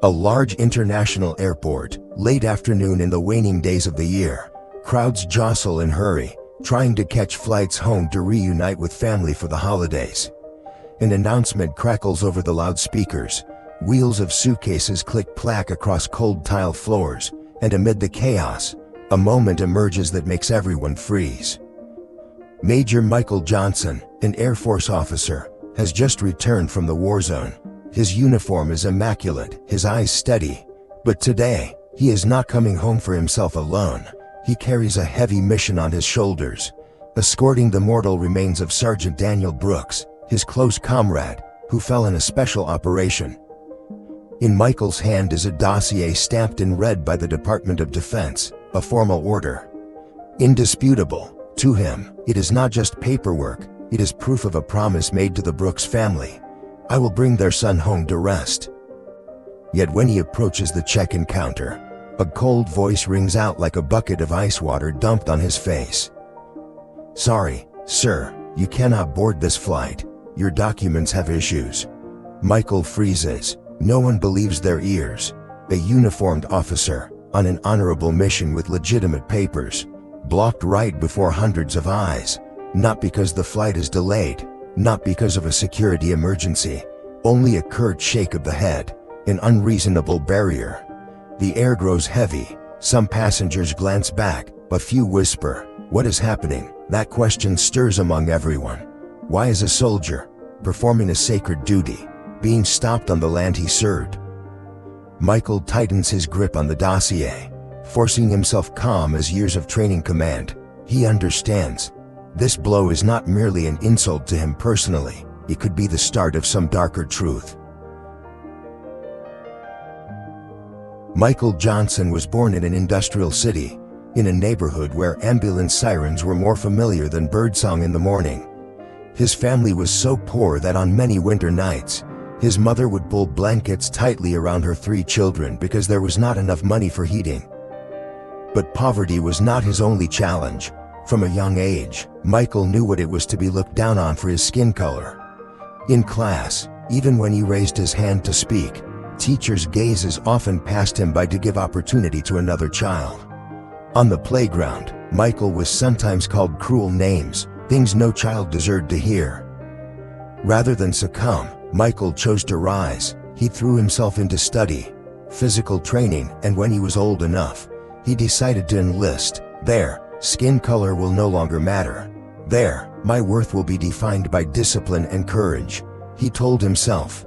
A large international airport, late afternoon in the waning days of the year. Crowds jostle and hurry, trying to catch flights home to reunite with family for the holidays. An announcement crackles over the loudspeakers. Wheels of suitcases click clack across cold tile floors, and amid the chaos, a moment emerges that makes everyone freeze. Major Michael Johnson, an Air Force officer, has just returned from the war zone. His uniform is immaculate, his eyes steady. But today, he is not coming home for himself alone. He carries a heavy mission on his shoulders, escorting the mortal remains of Sergeant Daniel Brooks, his close comrade, who fell in a special operation. In Michael's hand is a dossier stamped in red by the Department of Defense, a formal order. Indisputable. To him, it is not just paperwork, it is proof of a promise made to the Brooks family. I will bring their son home to rest. Yet when he approaches the check-in counter, a cold voice rings out like a bucket of ice water dumped on his face. "Sorry, sir, you cannot board this flight. Your documents have issues." Michael freezes. No one believes their ears. A uniformed officer, on an honorable mission with legitimate papers, blocked right before hundreds of eyes. Not because the flight is delayed, not because of a security emergency, only a curt shake of the head, an unreasonable barrier. The air grows heavy. Some passengers glance back, a few whisper, "What is happening?" That question stirs among everyone. Why is a soldier, performing a sacred duty, being stopped on the land he served? Michael tightens his grip on the dossier, forcing himself calm as years of training command. He understands. This blow is not merely an insult to him personally, it could be the start of some darker truth. Michael Johnson was born in an industrial city, in a neighborhood where ambulance sirens were more familiar than birdsong in the morning. His family was so poor that on many winter nights, his mother would pull blankets tightly around her 3 children because there was not enough money for heating. But poverty was not his only challenge. From a young age, Michael knew what it was to be looked down on for his skin color. In class, even when he raised his hand to speak, teachers' gazes often passed him by to give opportunity to another child. On the playground, Michael was sometimes called cruel names, things no child deserved to hear. Rather than succumb, Michael chose to rise. He threw himself into study, physical training, and when he was old enough, he decided to enlist. There, skin color will no longer matter. There, my worth will be defined by discipline and courage, he told himself.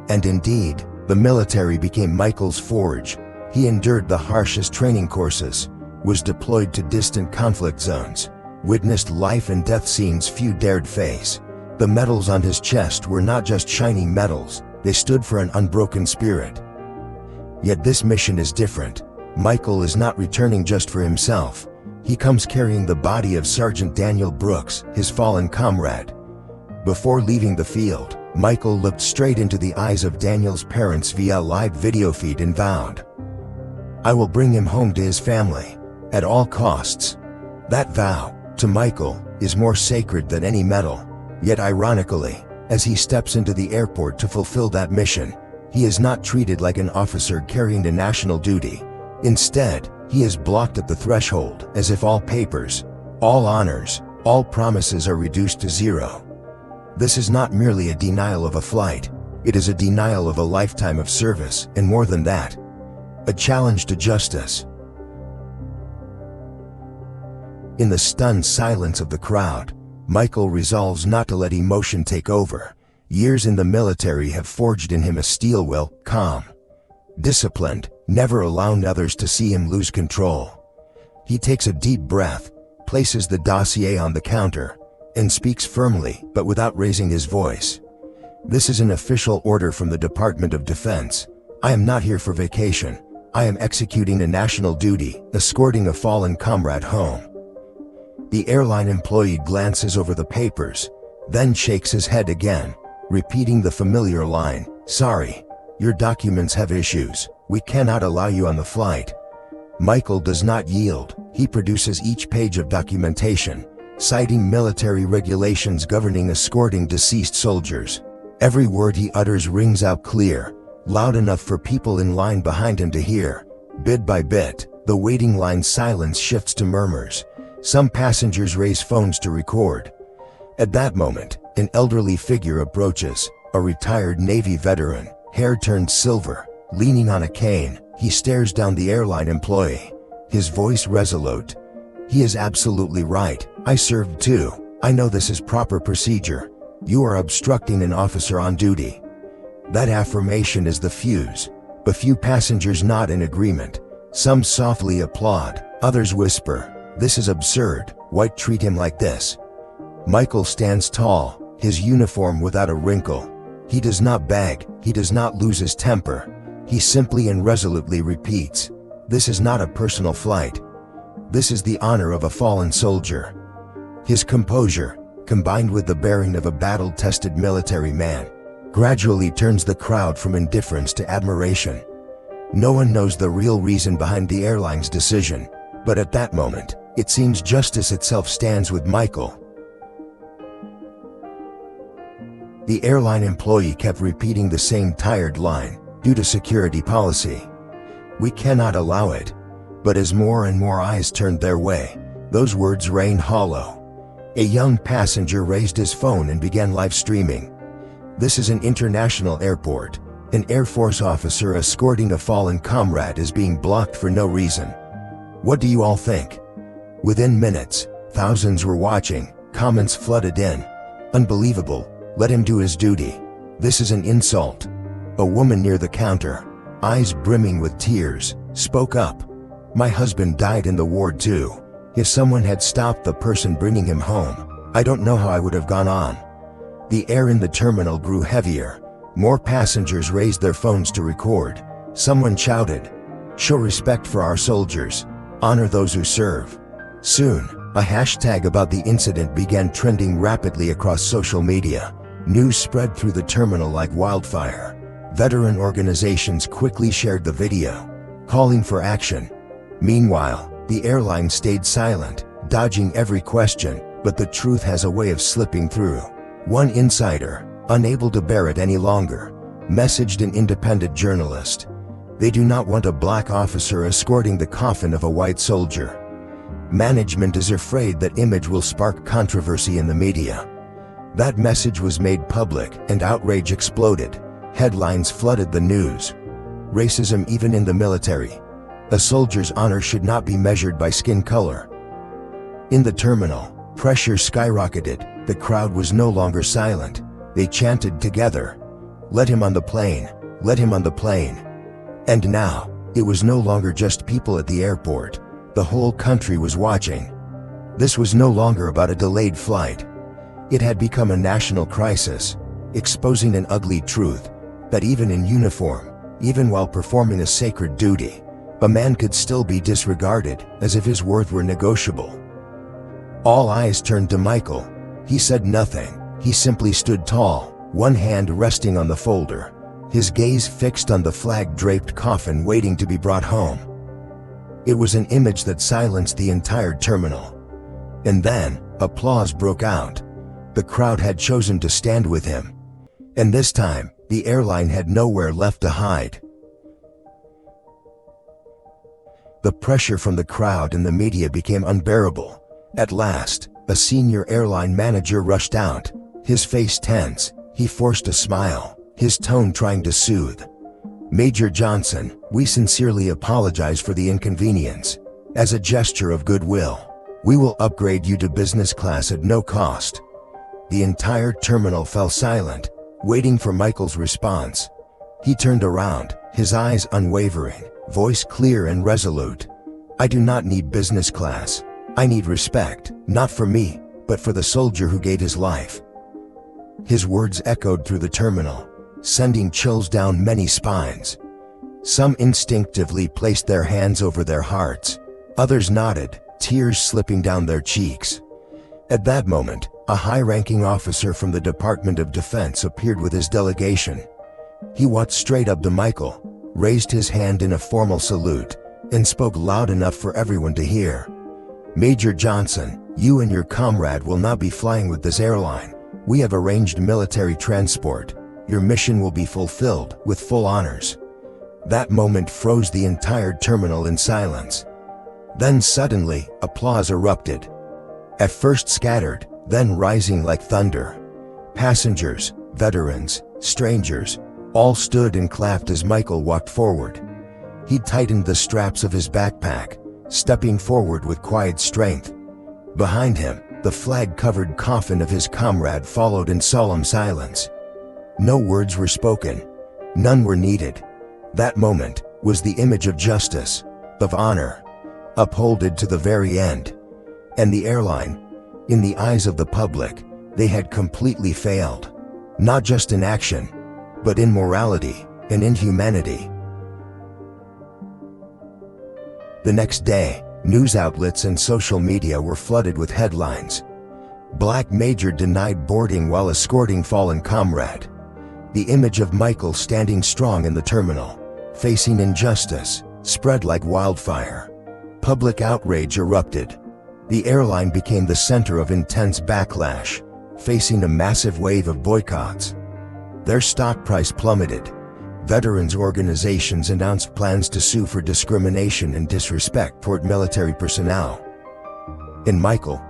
And indeed, the military became Michael's forge. He endured the harshest training courses, was deployed to distant conflict zones, witnessed life and death scenes few dared face. The medals on his chest were not just shiny medals, they stood for an unbroken spirit. Yet this mission is different. Michael is not returning just for himself. He comes carrying the body of Sergeant Daniel Brooks, his fallen comrade. Before leaving the field, Michael looked straight into the eyes of Daniel's parents via a live video feed and vowed, "I will bring him home to his family, at all costs." That vow, to Michael, is more sacred than any medal. Yet ironically, as he steps into the airport to fulfill that mission, he is not treated like an officer carrying to national duty. Instead, he is blocked at the threshold, as if all papers, all honors, all promises are reduced to zero. This is not merely a denial of a flight, it is a denial of a lifetime of service, and more than that, a challenge to justice. In the stunned silence of the crowd, Michael resolves not to let emotion take over. Years in the military have forged in him a steel will, calm, disciplined, never allowing others to see him lose control. He takes a deep breath, places the dossier on the counter, and speaks firmly, but without raising his voice. "This is an official order from the Department of Defense. I am not here for vacation. I am executing a national duty, escorting a fallen comrade home." The airline employee glances over the papers, then shakes his head again, repeating the familiar line, "Sorry, your documents have issues. We cannot allow you on the flight." Michael does not yield. He produces each page of documentation, citing military regulations governing escorting deceased soldiers. Every word he utters rings out clear. loud enough for people in line behind him to hear. Bit by bit, the waiting line's silence shifts to murmurs. Some passengers raise phones to record. At that moment, an elderly figure approaches, a retired Navy veteran, hair turned silver, leaning on a cane. He stares down the airline employee, his voice resolute. "He is absolutely right. I served too. I know this is proper procedure. You are obstructing an officer on duty." That affirmation is the fuse. A few passengers nod in agreement. Some softly applaud, others whisper, "This is absurd. Why treat him like this?" Michael stands tall, his uniform without a wrinkle. He does not beg, he does not lose his temper. He simply and resolutely repeats, "This is not a personal flight. This is the honor of a fallen soldier." His composure, combined with the bearing of a battle-tested military man, gradually turns the crowd from indifference to admiration. No one knows the real reason behind the airline's decision, but at that moment, it seems justice itself stands with Michael. The airline employee kept repeating the same tired line, "Due to security policy. We cannot allow it." But as more and more eyes turned their way, those words rained hollow. A young passenger raised his phone and began live streaming. "This is an international airport. An Air Force officer escorting a fallen comrade is being blocked for no reason. What do you all think?" Within minutes, thousands were watching. Comments flooded in. "Unbelievable. Let him do his duty. This is an insult." A woman near the counter, eyes brimming with tears, spoke up. "My husband died in the ward too. If someone had stopped the person bringing him home, I don't know how I would have gone on." The air in the terminal grew heavier. More passengers raised their phones to record. Someone shouted, "Show respect for our soldiers. Honor those who serve." Soon, a hashtag about the incident began trending rapidly across social media. News spread through the terminal like wildfire. Veteran organizations quickly shared the video, calling for action. Meanwhile, the airline stayed silent, dodging every question, but the truth has a way of slipping through. One insider, unable to bear it any longer, messaged an independent journalist. They do not want a black officer escorting the coffin of a white soldier. Management is afraid that image will spark controversy in the media. That message was made public and outrage exploded. Headlines flooded the news. Racism even in the military. A soldier's honor should not be measured by skin color. In the terminal, pressure skyrocketed. The crowd was no longer silent. They chanted together, "Let him on the plane, let him on the plane." And now, it was no longer just people at the airport. The whole country was watching. This was no longer about a delayed flight. It had become a national crisis, exposing an ugly truth, that even in uniform, even while performing a sacred duty, a man could still be disregarded, as if his worth were negotiable. All eyes turned to Michael. He said nothing. He simply stood tall, one hand resting on the folder, his gaze fixed on the flag-draped coffin waiting to be brought home. It was an image that silenced the entire terminal. And then, applause broke out. The crowd had chosen to stand with him. And this time, the airline had nowhere left to hide. The pressure from the crowd and the media became unbearable. At last, a senior airline manager rushed out, his face tense. He forced a smile, his tone trying to soothe. "Major Johnson, we sincerely apologize for the inconvenience. As a gesture of goodwill, we will upgrade you to business class at no cost." The entire terminal fell silent, waiting for Michael's response. He turned around, his eyes unwavering, voice clear and resolute. "I do not need business class. I need respect, not for me, but for the soldier who gave his life." His words echoed through the terminal, sending chills down many spines. Some instinctively placed their hands over their hearts. Others nodded, tears slipping down their cheeks. At that moment, a high-ranking officer from the Department of Defense appeared with his delegation. He walked straight up to Michael, raised his hand in a formal salute, and spoke loud enough for everyone to hear. "Major Johnson, you and your comrade will not be flying with this airline. We have arranged military transport. Your mission will be fulfilled with full honors." That moment froze the entire terminal in silence. Then suddenly, applause erupted. At first scattered, then rising like thunder. Passengers, veterans, strangers, all stood and clapped as Michael walked forward. He tightened the straps of his backpack, stepping forward with quiet strength. Behind him, the flag-covered coffin of his comrade followed in solemn silence. No words were spoken. None were needed. That moment was the image of justice, of honor, upholded to the very end. And the airline, in the eyes of the public, they had completely failed. Not just in action, but in morality and in humanity. The next day, news outlets and social media were flooded with headlines. Black Major denied boarding while escorting fallen comrade. The image of Michael standing strong in the terminal, facing injustice, spread like wildfire. Public outrage erupted. The airline became the center of intense backlash, facing a massive wave of boycotts. Their stock price plummeted. Veterans organizations announced plans to sue for discrimination and disrespect toward military personnel. And Michael,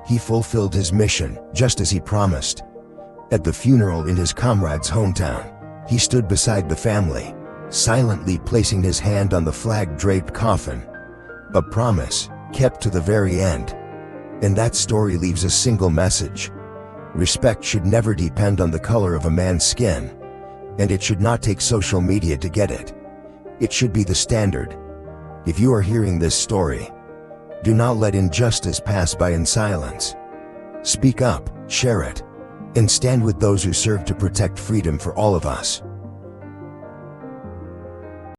he fulfilled his mission, just as he promised. At the funeral in his comrade's hometown, he stood beside the family, silently placing his hand on the flag-draped coffin. A promise kept to the very end. And that story leaves a single message. Respect should never depend on the color of a man's skin. And it should not take social media to get it. It should be the standard. If you are hearing this story, do not let injustice pass by in silence. Speak up, share it, and stand with those who serve to protect freedom for all of us.